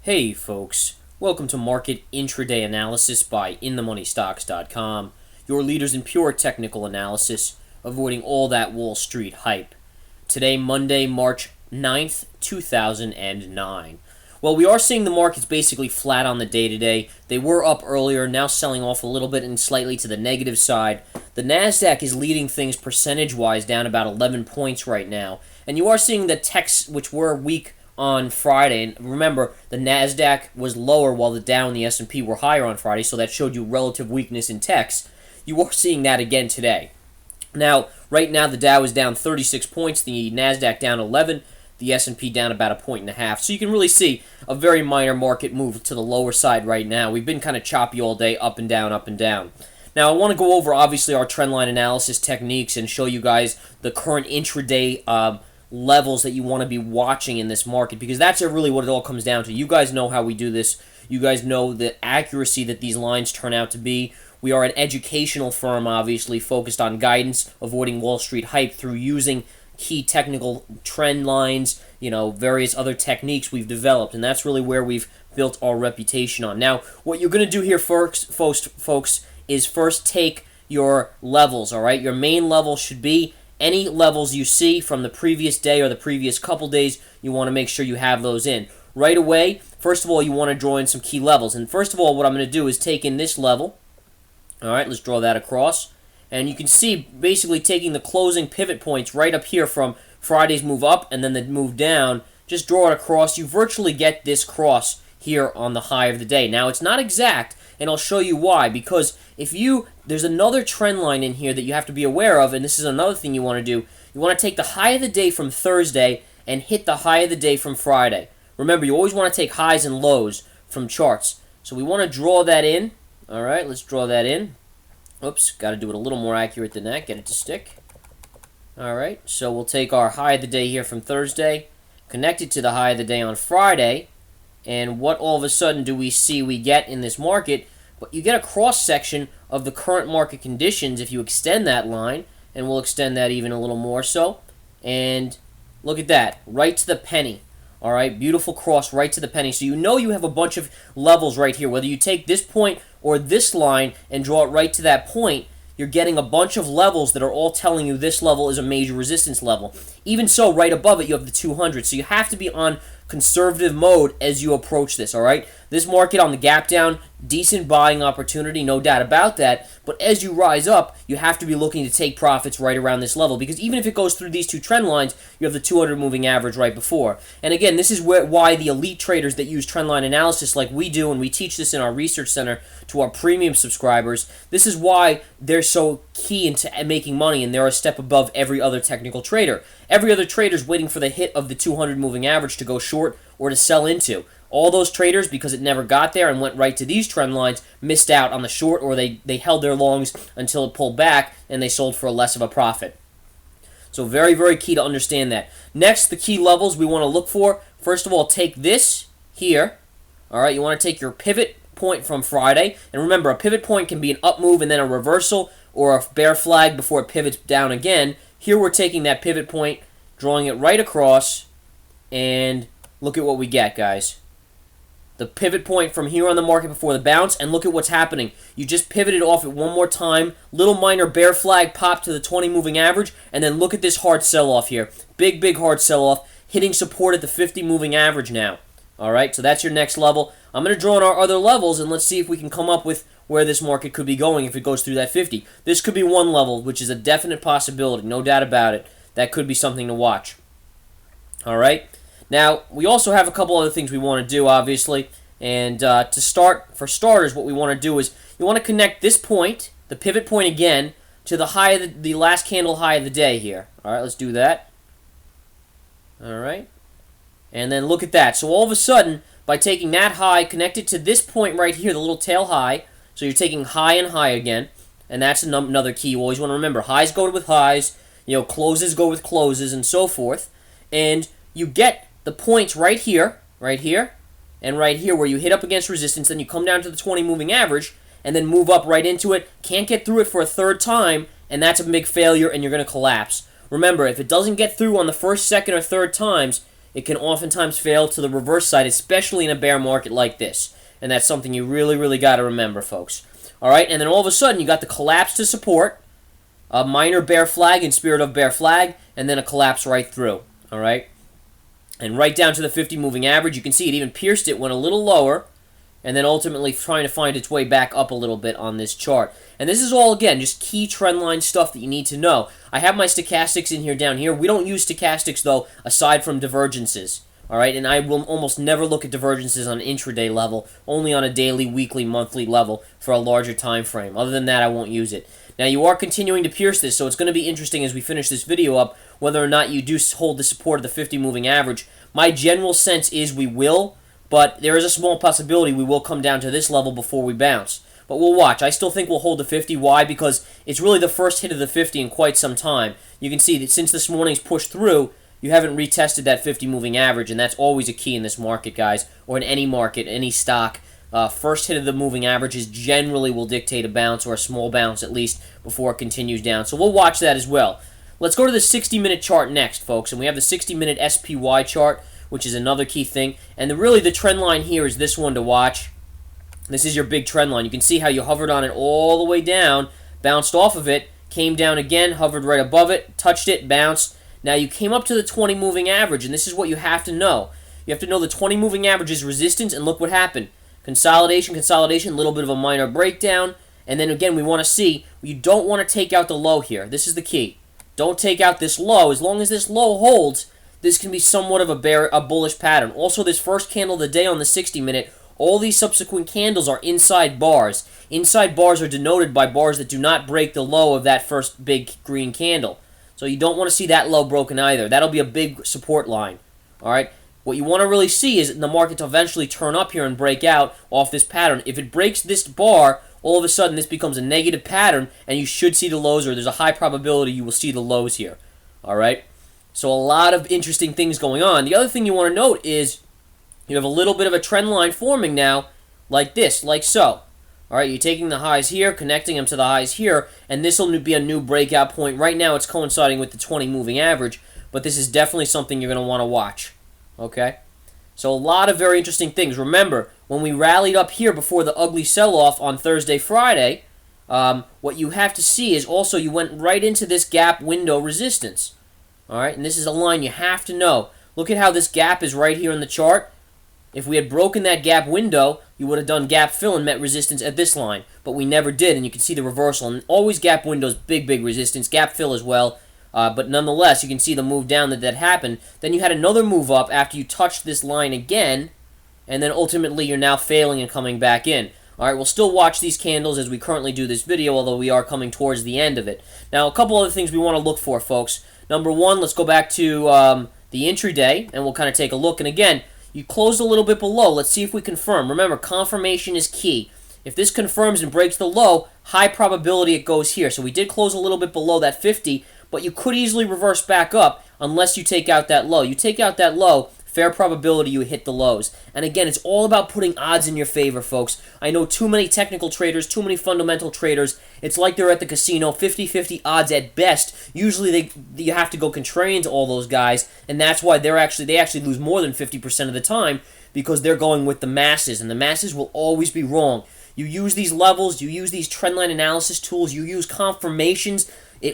Hey folks, welcome to Market Intraday Analysis by InTheMoneyStocks.com, your leaders in pure technical analysis, avoiding all that Wall Street hype. Today, Monday, March 9th, 2009. Well, we are seeing the markets basically flat on the day today. They were up earlier, now selling off a little bit and slightly to the negative side. The NASDAQ is leading things percentage-wise down about 11 points right now. And you are seeing the techs, which were weak on Friday, and remember, the NASDAQ was lower while the Dow and the S&P were higher on Friday, so that showed you relative weakness in techs. You are seeing that again today. Now, right now, the Dow is down 36 points, the NASDAQ down 11, the S&P down about 1.5 points. So you can really see a very minor market move to the lower side right now. We've been kind of choppy all day, up and down, up and down. Now, I want to go over, obviously, our trendline analysis techniques and show you guys the current intraday levels that you want to be watching in this market, because that's really what it all comes down to. You guys know how we do this. You guys know the accuracy that these lines turn out to be. We are an educational firm, obviously, focused on guidance, avoiding Wall Street hype through using key technical trend lines, various other techniques we've developed, and that's really where we've built our reputation on. Now, what you're going to do here, folks, is first take your levels, all right? Your main level should be any levels you see from the previous day or the previous couple days. You want to make sure you have those in. Right away, first of all, you want to draw in some key levels. And first of all, what I'm going to do is take in this level. All right, let's draw that across. And you can see basically taking the closing pivot points right up here from Friday's move up and then the move down. Just draw it across. You virtually get this cross here on the high of the day. Now, it's not exact, and I'll show you why. Because there's another trend line in here that you have to be aware of, and this is another thing you want to do. You want to take the high of the day from Thursday and hit the high of the day from Friday. Remember, you always want to take highs and lows from charts. So we want to draw that in. All right, let's draw that in. Oops, got to do it a little more accurate than that. Get it to stick. All right, so we'll take our high of the day here from Thursday, connect it to the high of the day on Friday, and what all of a sudden do we see we get in this market? But you get a cross-section of the current market conditions if you extend that line, and we'll extend that even a little more so. And look at that, right to the penny. All right, beautiful cross right to the penny. So you have a bunch of levels right here. Whether you take this point or this line and draw it right to that point, you're getting a bunch of levels that are all telling you this level is a major resistance level. Even so, right above it, you have the 200. So you have to be on conservative mode as you approach this, all right? This market on the gap down, decent buying opportunity, no doubt about that. But as you rise up, you have to be looking to take profits right around this level, because even if it goes through these two trend lines, you have the 200 moving average right before. And again, this is why the elite traders that use trendline analysis like we do, and we teach this in our research center to our premium subscribers, this is why they're so key into making money, and they're a step above every other technical trader. Every other trader is waiting for the hit of the 200 moving average to go short or to sell into. All those traders, because it never got there and went right to these trend lines, missed out on the short, or they held their longs until it pulled back and they sold for less of a profit. So very, very key to understand that. Next, the key levels we want to look for. First of all, take this here. All right, you want to take your pivot point from Friday. And remember, a pivot point can be an up move and then a reversal, or a bear flag before it pivots down again. Here we're taking that pivot point, drawing it right across, and look at what we get, guys. The pivot point from here on the market before the bounce, and look at what's happening. You just pivoted off it one more time. Little minor bear flag pop to the 20 moving average, and then look at this hard sell-off here. Big, big hard sell-off, hitting support at the 50 moving average now. All right, so that's your next level. I'm going to draw in our other levels, and let's see if we can come up with where this market could be going if it goes through that 50. This could be one level, which is a definite possibility, no doubt about it. That could be something to watch. All right. Now, we also have a couple other things we want to do, obviously. And for starters, what we want to do is you want to connect this point, the pivot point again, to the high of the last candle high of the day here. All right, let's do that. All right. And then look at that. So all of a sudden, by taking that high, connected to this point right here, the little tail high, so you're taking high and high again, and that's another key. You always want to remember, highs go with highs, closes go with closes, and so forth. And you get the points right here, and right here where you hit up against resistance, then you come down to the 20 moving average, and then move up right into it. Can't get through it for a third time, and that's a big failure, and you're going to collapse. Remember, if it doesn't get through on the first, second, or third times, it can oftentimes fail to the reverse side, especially in a bear market like this. And that's something you really, really got to remember, folks. All right, and then all of a sudden, you got the collapse to support, a minor bear flag in spirit of bear flag, and then a collapse right through. All right, and right down to the 50 moving average. You can see it even pierced it, went a little lower, and then ultimately trying to find its way back up a little bit on this chart. And this is all, again, just key trend line stuff that you need to know. I have my stochastics in here down here. We don't use stochastics, though, aside from divergences. All right, and I will almost never look at divergences on an intraday level, only on a daily, weekly, monthly level for a larger time frame. Other than that, I won't use it. Now, you are continuing to pierce this, so it's going to be interesting as we finish this video up whether or not you do hold the support of the 50 moving average. My general sense is we will, but there is a small possibility we will come down to this level before we bounce. But we'll watch. I still think we'll hold the 50. Why? Because it's really the first hit of the 50 in quite some time. You can see that since this morning's pushed through, you haven't retested that 50 moving average, and that's always a key in this market, guys, or in any market, any stock. First hit of the moving averages generally will dictate a bounce, or a small bounce at least, before it continues down. So we'll watch that as well. Let's go to the 60-minute chart next, folks, and we have the 60-minute SPY chart, which is another key thing. And really the trend line here is this one to watch. This is your big trend line. You can see how you hovered on it all the way down, bounced off of it, came down again, hovered right above it, touched it, bounced. Now you came up to the 20 moving average, and this is what you have to know. You have to know the 20 moving average is resistance, and look what happened. Consolidation, consolidation, a little bit of a minor breakdown, and then again we want to see, you don't want to take out the low here. This is the key. Don't take out this low. As long as this low holds, this can be somewhat of a bullish pattern. Also, this first candle of the day on the 60-minute, all these subsequent candles are inside bars. Inside bars are denoted by bars that do not break the low of that first big green candle. So you don't want to see that low broken either. That'll be a big support line. All right. What you want to really see is the market to eventually turn up here and break out off this pattern. If it breaks this bar, all of a sudden this becomes a negative pattern, and you should see the lows, or there's a high probability you will see the lows here. All right. So a lot of interesting things going on. The other thing you want to note is you have a little bit of a trend line forming now, like this, like so. All right, you're taking the highs here, connecting them to the highs here, and this will be a new breakout point. Right now, it's coinciding with the 20 moving average, but this is definitely something you're going to want to watch. Okay? So a lot of very interesting things. Remember, when we rallied up here before the ugly sell-off on Thursday, Friday, what you have to see is also you went right into this gap window resistance. All right, and this is a line you have to know. Look at how this gap is right here in the chart. If we had broken that gap window, you would have done gap fill and met resistance at this line. But we never did, and you can see the reversal. And always gap windows, big, big resistance. Gap fill as well. But nonetheless, you can see the move down that happened. Then you had another move up after you touched this line again. And then ultimately, you're now failing and coming back in. All right, we'll still watch these candles as we currently do this video, although we are coming towards the end of it. Now, a couple other things we want to look for, folks. Number one, let's go back to the intraday, and we'll kind of take a look. And again, you closed a little bit below. Let's see if we confirm. Remember, confirmation is key. If this confirms and breaks the low, high probability it goes here. So we did close a little bit below that 50, but you could easily reverse back up unless you take out that low. You take out that low, fair probability you hit the lows. And again, it's all about putting odds in your favor, folks. I know too many technical traders, too many fundamental traders. It's like they're at the casino, 50-50 odds at best. Usually you have to go contrarian to all those guys, and that's why they actually lose more than 50% of the time, because they're going with the masses, and the masses will always be wrong. You use these levels, you use these trendline analysis tools, you use confirmations.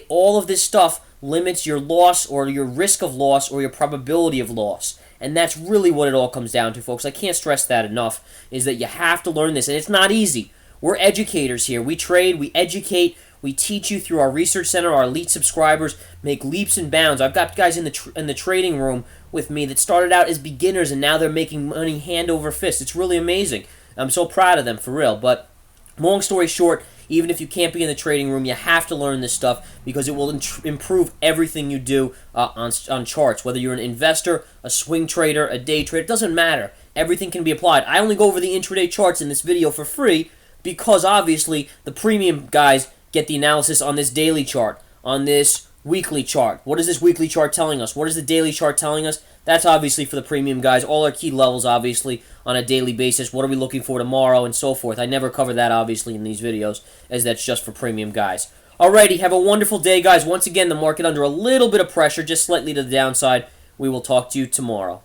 All of this stuff limits your loss or your risk of loss or your probability of loss. And that's really what it all comes down to, folks. I can't stress that enough, is that you have to learn this. And it's not easy. We're educators here. We trade, we educate, we teach you through our research center. Our elite subscribers make leaps and bounds. I've got guys in the trading room with me that started out as beginners, and now they're making money hand over fist. It's really amazing. I'm so proud of them, for real. But long story short, even if you can't be in the trading room, you have to learn this stuff because it will improve everything you do on charts. Whether you're an investor, a swing trader, a day trader, it doesn't matter. Everything can be applied. I only go over the intraday charts in this video for free because obviously the premium guys get the analysis on this daily chart, on this weekly chart. What is this weekly chart telling us? What is the daily chart telling us? That's obviously for the premium guys. All our key levels, obviously, on a daily basis. What are we looking for tomorrow and so forth. I never cover that, obviously, in these videos, as that's just for premium guys. Alrighty, have a wonderful day, guys. Once again, the market under a little bit of pressure, just slightly to the downside. We will talk to you tomorrow.